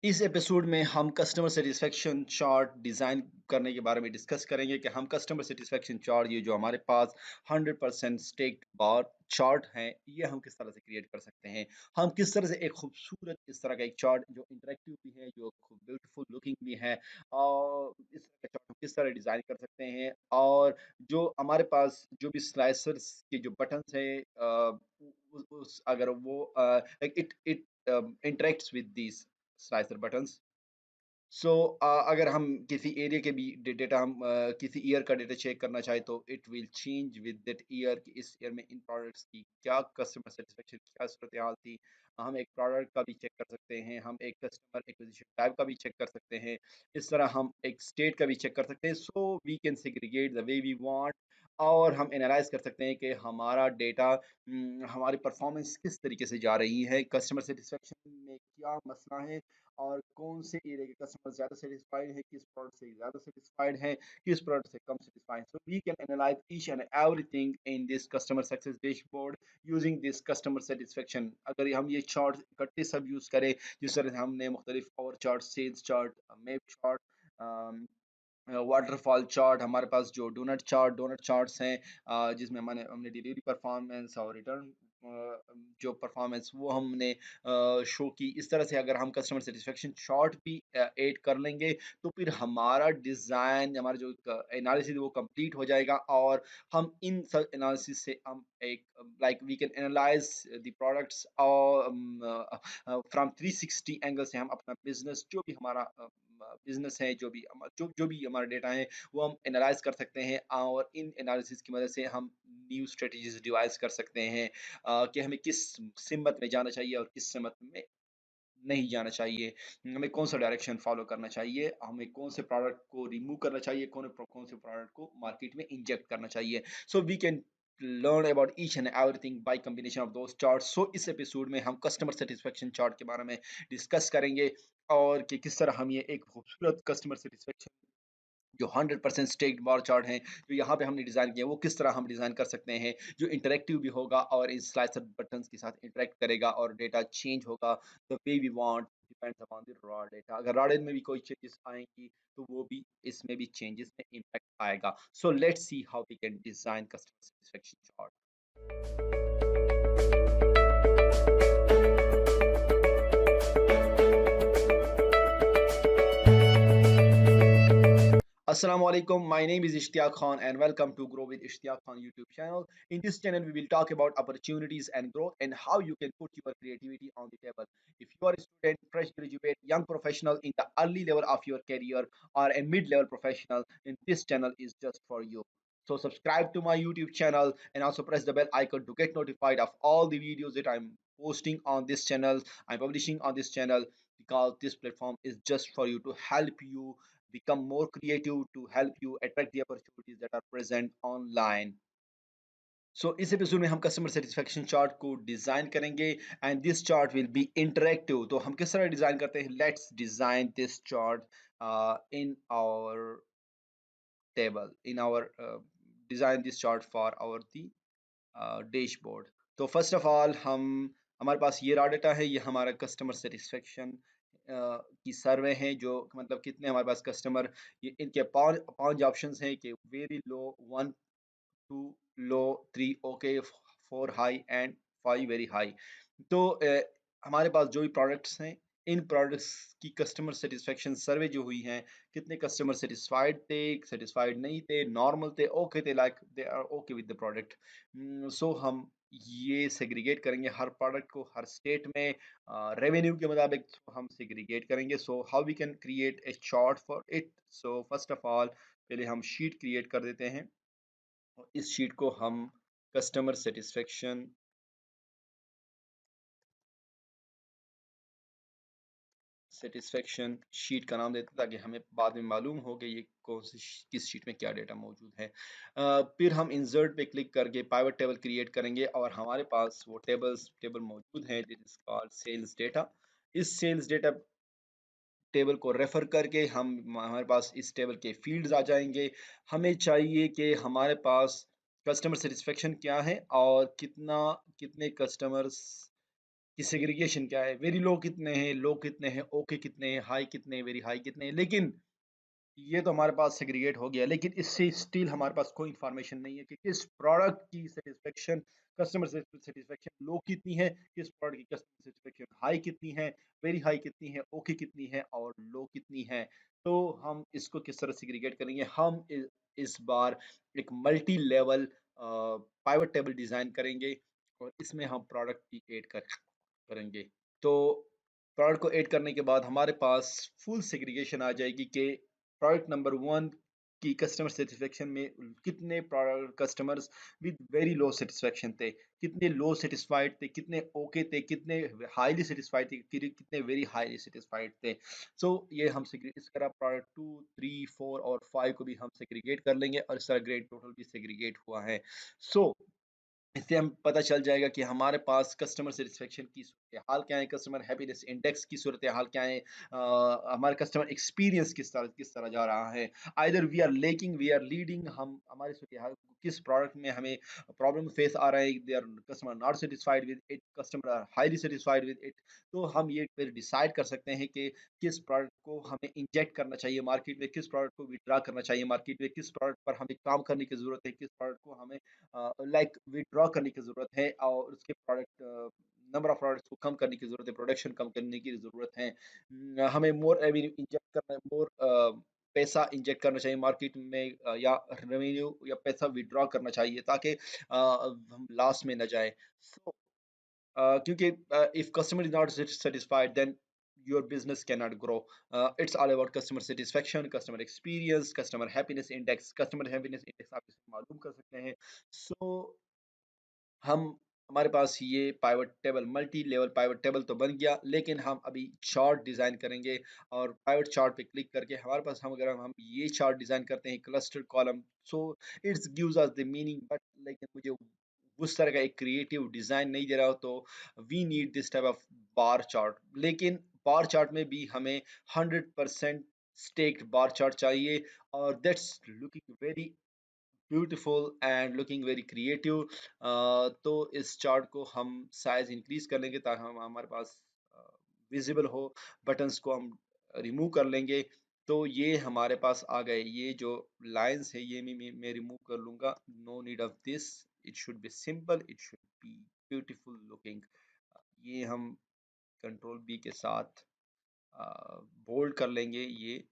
इस एपिसोड में हम कस्टमर सेटिस्फेक्शन चार्ट डिज़ाइन करने के बारे में डिस्कस करेंगे कि हम कस्टमर सेटिस्फेक्शन चार्ट ये जो हमारे पास 100% स्टेक्ड बार चार्ट है ये हम किस तरह से क्रिएट कर सकते हैं। हम किस तरह से एक खूबसूरत इस तरह का एक चार्ट जो इंटरेक्टिव भी है, जो खूब ब्यूटीफुल लुकिंग भी है, और इस तरह का चार्ट हम किस तरह डिज़ाइन कर सकते हैं। और जो हमारे पास जो भी स्लाइसर्स के जो बटन्स है, अगर वो it it interacts with these slicer buttons. So अगर हम किसी एरिया के भी डेटा हम किसी ईयर का डेटा चेक करना चाहे तो it will change with that year कि इस ईयर में इन प्रोडक्ट्स की क्या कस्टमर सेटिस्फेक्शन क्या सूरत हाल थी। हम एक प्रोडक्ट का भी चेक कर सकते हैं, हम एक कस्टमर एक्विजिशन टाइप का भी चेक कर सकते हैं, इस तरह हम एक स्टेट का भी चेक कर सकते हैं। So we can segregate the way we want, और हम एनालाइज कर सकते हैं कि हमारा डेटा हमारी परफॉर्मेंस किस तरीके से जा रही है, कस्टमर सेटिस्फेक्शन में क्या मसला है, और कौन से एरिया के कस्टमर ज़्यादा सेटिस्फाइड है, किस प्रोडक्ट से ज़्यादा सेटिस्फाइड है, किस प्रोडक्ट से कम satisfied. So we can analyze each and everything in this customer success dashboard using this customer satisfaction. अगर हम ये चार्ट इकट्ठे सब यूज़ करें, जिस तरह से हमने मुख्तलिफ और chart, sales chart, map chart, waterfall chart, हमारे पास जो डोनट चार्ट्स हैं, जिसमें हमने डिलीवरी परफॉर्मेंस और रिटर्न जो परफॉर्मेंस वो हमने शो की। इस तरह से अगर हम कस्टमर सेटिस्फेक्शन चार्ट भी ऐड कर लेंगे तो फिर हमारा डिज़ाइन, हमारा जो एनालिसिस वो कंप्लीट हो जाएगा, और हम इन सब एनालिसिस से हम एक like we can analyse the products और फ्रॉम 360 एंगल से हम अपना बिजनेस, जो भी हमारा बिजनेस है, जो भी हमारा डेटा है वो हम एनालाइज कर सकते हैं, और इन एनालिसिस की मदद से हम न्यू स्ट्रेटजीज डिवाइस कर सकते हैं कि हमें किस सिमत में जाना चाहिए और किस सिमत में नहीं जाना चाहिए, हमें कौन सा डायरेक्शन फॉलो करना चाहिए, हमें कौन से प्रोडक्ट को रिमूव करना चाहिए, कौन से प्रोडक्ट को मार्केट में इंजेक्ट करना चाहिए। So we can learn about each and everything by combination of those charts. So इस एपिसोड में हम कस्टमर सेटिस्फेक्शन चार्ट के बारे में डिस्कस करेंगे, और कि किस तरह हम ये एक खूबसूरत कस्टमर सेटिस्फेक्शन जो 100% स्टेक्ड बार चार्ट हैं, जो यहाँ पे हमने डिज़ाइन किया, वो किस तरह हम डिज़ाइन कर सकते हैं, जो इंटरैक्टिव भी होगा और इस स्लाइसर बटन्स के साथ इंटरैक्ट करेगा, और डेटा चेंज होगा the way we want, depends upon the raw data. अगर रॉ डेटा में भी कोई चेंजेस आएँगी, तो वो भी इसमें भी चेंजेस में इम्पैक्ट आएगा। So let's see how we can design customer satisfaction chart. Assalamu alaikum. My name is Ishtiyaq Khan and welcome to Grow with Ishtiyaq Khan YouTube channel. In this channel, we will talk about opportunities and growth and how you can put your creativity on the table. If you are a student, fresh graduate, young professional in the early level of your career, or a mid-level professional, then this channel is just for you. So subscribe to my YouTube channel and also press the bell icon to get notified of all the videos that I'm posting on this channel, I'm publishing on this channel, because this platform is just for you to help you become more creative, to help you attract the opportunities that are present online. So इस episode में हम customer satisfaction chart को design करेंगे, and this chart will be interactive. तो हम किस तरह design करते हैं, let's design this chart in our table, in our design this chart for our the dashboard. तो फर्स्ट ऑफ ऑल हम हमारे पास ये रॉ डेटा है, ये हमारा कस्टमर सेटिस्फेक्शन की सर्वे है, जो मतलब कितने हमारे पास कस्टमर, ये इनके पांच पांच ऑप्शंस हैं कि very low, one, two low, three okay, four high and five very high. तो हमारे पास जो भी प्रोडक्ट्स हैं, इन प्रोडक्ट्स की कस्टमर सेटिस्फेक्शन सर्वे जो हुई है, कितने कस्टमर सेटिस्फाइड थे, सेटिस्फाइड नहीं थे, नॉर्मल थे, ओके थे, like they are okay with the product. So हम ये सेग्रीगेट करेंगे हर प्रोडक्ट को हर स्टेट में रेवेन्यू के मुताबिक हम सेग्रीगेट करेंगे। So how we can create a chart for it. So first of all पहले हम शीट क्रिएट कर देते हैं, और इस शीट को हम कस्टमर सेटिस्फेक्शन सेटिस्फेक्शन शीट का नाम देते हैं, ताकि हमें बाद में मालूम हो कि ये कौन सी किस शीट में क्या डेटा मौजूद है। फिर हम इंसर्ट पे क्लिक करके पाइवट टेबल क्रिएट करेंगे, और हमारे पास वो टेबल मौजूद है, this is called sales data. इस सेल्स डेटा टेबल को रेफर करके हम हमारे पास इस टेबल के फील्ड्स आ जाएंगे। हमें चाहिए कि हमारे पास कस्टमर सेटिस्फेक्शन क्या है, और कितने कस्टमर्स कि सेग्रीगेशन क्या है, वेरी लो कितने हैं, लो कितने हैं, ओके कितने हैं, हाई कितने हैं, वेरी हाई कितने हैं। लेकिन ये तो हमारे पास सेग्रीगेट हो गया, लेकिन इससे स्टिल हमारे पास कोई इन्फॉर्मेशन नहीं है कि किस प्रोडक्ट की सेटिस्फेक्शन, कस्टमर सेटिस्फेक्शन लो कितनी है, किस प्रोडक्ट की कस्टमर सेटिस्फेक्शन हाई कितनी है, वेरी हाई कितनी है, ओके कितनी है और लो कितनी है। तो हम इसको किस तरह सेग्रीगेट करेंगे, हम इस बार एक multi level pivot table design करेंगे और इसमें हम प्रोडक्ट की ऐड करेंगे। तो प्रोडक्ट को ऐड करने के बाद हमारे पास फुल सेग्रीगेशन आ जाएगी कि प्रोडक्ट नंबर 1 की कस्टमर सेटिस्फेक्शन में कितने product customers with very low satisfaction थे, कितने लो सेटिस्फाइड थे, कितने ओके थे, कितने हाईली सेटिस्फाइड थे, कितने वेरी हाईली सेटिस्फाइड थे। सो ये हम इस तरह प्रोडक्ट 2, 3, 4 और 5 को भी हम सेग्रीगेट कर लेंगे और इस तरह ग्रेड टोटल भी सेग्रीगेट हुआ है। सो इससे हम पता चल जाएगा कि हमारे पास कस्टमर सेटिस्फेक्शन की सूरत-हाल क्या है, कस्टमर हैप्पीनेस इंडेक्स की सूरत-हाल क्या है, हमारा कस्टमर एक्सपीरियंस किस तरह जा रहा है। Either we are lacking, we are leading, हम हमारी सूरत-हाल किस प्रोडक्ट में हमें प्रॉब्लम फेस आ रहा है, they are customer not satisfied with it, customer are highly satisfied with it. तो हम ये फिर डिसाइड कर सकते हैं कि किस प्रोडक्ट को हमें इंजेक्ट करना चाहिए मार्केट में, किस प्रोडक्ट को विथड्रॉ करना चाहिए मार्केट में, किस प्रोडक्ट पर हमें काम करने की ज़रूरत है, किस प्रोडक्ट को हमें लाइक विथड्रॉ करने की ज़रूरत है और उसके नंबर ऑफ प्रोडक्ट्स को कम करने की ज़रूरत है, प्रोडक्शन कम करने की ज़रूरत है। हमें मोर रेवेन्यू इंजेक्ट करना है, मोर पैसा इंजेक्ट करना चाहिए मार्केट में, या रेवेन्यू या पैसा विथड्रॉ करना चाहिए ताकि हम लॉस में ना जाए। सो क्योंकि if customer is not satisfied then your business cannot grow. It's all about customer satisfaction, customer experience, customer happiness index. Customer happiness index आप इसको मालूम कर सकते हैं। सो हम हमारे पास ये pivot table, multi level pivot table तो बन गया, लेकिन हम अभी चार्ट डिजाइन करेंगे और पाइवट चार्ट पे क्लिक करके हमारे पास हम ये चार्ट डिजाइन करते हैं cluster column. So it's gives us the meaning, but लेकिन मुझे उस तरह का एक क्रिएटिव डिजाइन नहीं दे रहा हो, तो we need this type of bar chart. लेकिन बार चार्ट में भी हमें 100% स्टेक्ड बार चार्ट चाहिए और that's looking very beautiful and looking very creative. तो इस चार्ट को हम साइज इंक्रीज कर लेंगे ताकि हम हमारे पास विजिबल हो, बटन्स को हम रिमूव कर लेंगे। तो ये हमारे पास आ गए, ये जो लाइंस है ये मैं रिमूव कर लूंगा, no need of this, it should be simple, it should be beautiful looking. ये हम कंट्रोल बी के साथ बोल्ड कर लेंगे। ये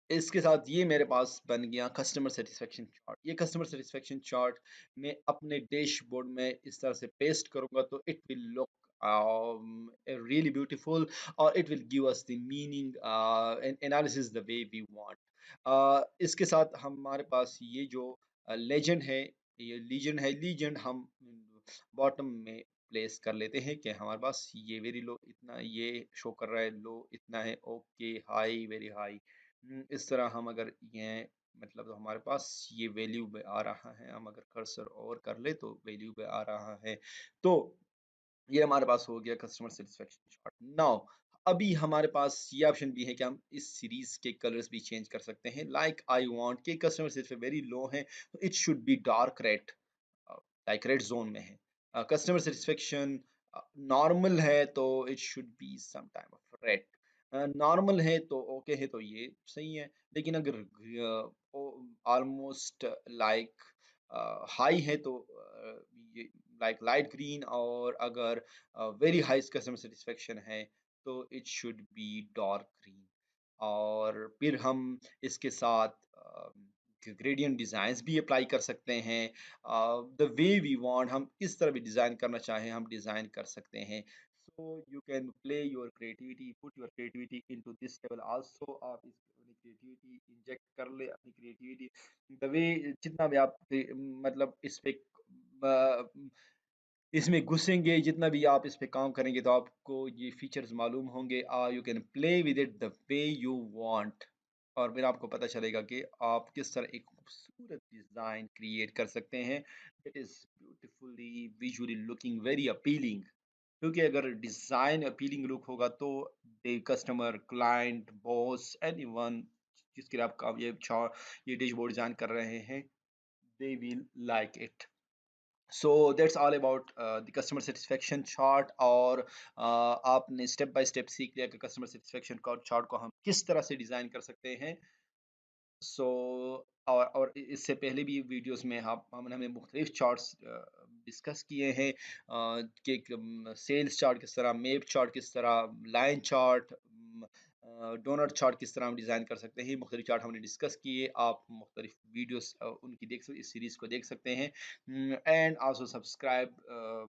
इसके साथ ये मेरे पास बन गया कस्टमर सेटिस्फेक्शन चार्ट। ये कस्टमर सेटिस्फेक्शन चार्ट मैं अपने डैशबोर्ड में इस तरह से पेस्ट करूंगा तो it will look really beautiful or it will give us the meaning and analysis the way we want. इसके साथ हमारे पास ये जो लेजेंड है, ये लीजेंड हम बॉटम में प्लेस कर लेते हैं कि हमारे पास ये वेरी लो इतना ये शो कर रहा है, लो इतना है, ओके हाई वेरी हाई। इस तरह हम अगर ये मतलब हमारे पास ये वैल्यू पे आ रहा है, हम अगर कर्सर और कर ले तो वैल्यू पे आ रहा है। तो ये हमारे पास हो गया कस्टमर सेटिस्फेक्शन चार्ट। नाउ अभी हमारे पास ये ऑप्शन भी है कि हम इस सीरीज के कलर्स भी चेंज कर सकते हैं। लाइक आई वांट के कस्टमर सेटिस्फेक्शन वेरी लो है तो it should be dark red, like red zone में है। कस्टमर सेटिस्फेक्शन नॉर्मल है तो it should be some time of red. Normal है तो ओके है तो ये सही है, लेकिन अगर ऑलमोस्ट लाइक हाई है तो ये लाइक लाइट ग्रीन, और अगर वेरी हाई कस्टमर सेटिस्फेक्शन है तो it should be dark green. और फिर हम इसके साथ ग्रेडियंट डिजाइन्स भी अप्लाई कर सकते हैं। द वे वी वांट, हम किस तरह भी डिजाइन करना चाहें हम डिजाइन कर सकते हैं। So you can play your creativity, put your creativity into this table also. आप इस अपनी क्रिएटिविटी इंजेक्ट कर ले, अपनी क्रिएटिविटी द वे जितना भी आप मतलब इस पे इसमें घुसेंगे, जितना भी आप इस पे काम करेंगे तो आपको ये फीचर्स मालूम होंगे। You can play with it the way you want और फिर आपको पता चलेगा कि आप किस तरह एक खूबसूरत डिज़ाइन क्रिएट कर सकते हैं। It is beautifully visually looking very appealing. क्योंकि अगर डिज़ाइन अपीलिंग लुक होगा तो the customer, client, boss, anyone जिसके लिए आप काम ये डैशबोर्ड डिज़ाइन कर रहे हैं, they will like it. So that's all about the customer satisfaction chart. और आपने स्टेप बाय स्टेप सीख लिया कि कस्टमर सेटिस्फेक्शन चार्ट को हम किस तरह से डिज़ाइन कर सकते हैं। सो और इससे पहले भी वीडियोस में हमने मुख्तलिफ चार्ट्स डिस्कस किए हैं, कि सेल्स चार्ट किस तरह, मेप चार्ट किस तरह, लाइन चार्ट, डोनट चार्ट किस तरह हम डिज़ाइन कर सकते हैं। मुख्तलिफ चार्ट हमने डिस्कस किए। आप मुख्तलिफ वीडियोस उनकी इस सीरीज़ को देख सकते हैं। And also subscribe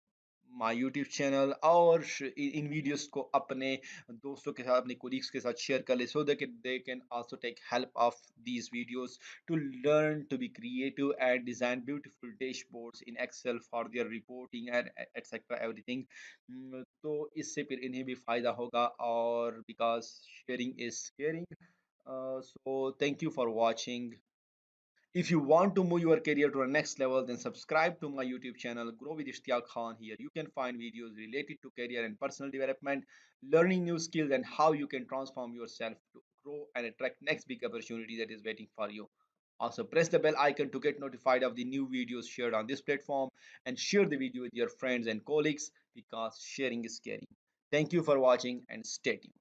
my YouTube channel, और इन वीडियोस को अपने दोस्तों के साथ, अपने कोलीग्स के साथ शेयर कर ले, so that they can also take help of these videos to learn to be creative and design beautiful dashboards in Excel for their reporting and etc everything। तो इससे फिर इन्हें भी फायदा होगा, और because sharing is caring। So thank you for watching। If you want to move your career to the next level, then subscribe to my YouTube channel, Grow with Ishtiaq Khan. Here you can find videos related to career and personal development, learning new skills, and how you can transform yourself to grow and attract next big opportunity that is waiting for you. Also, press the bell icon to get notified of the new videos shared on this platform, and share the video with your friends and colleagues, because sharing is caring. Thank you for watching and stay tuned.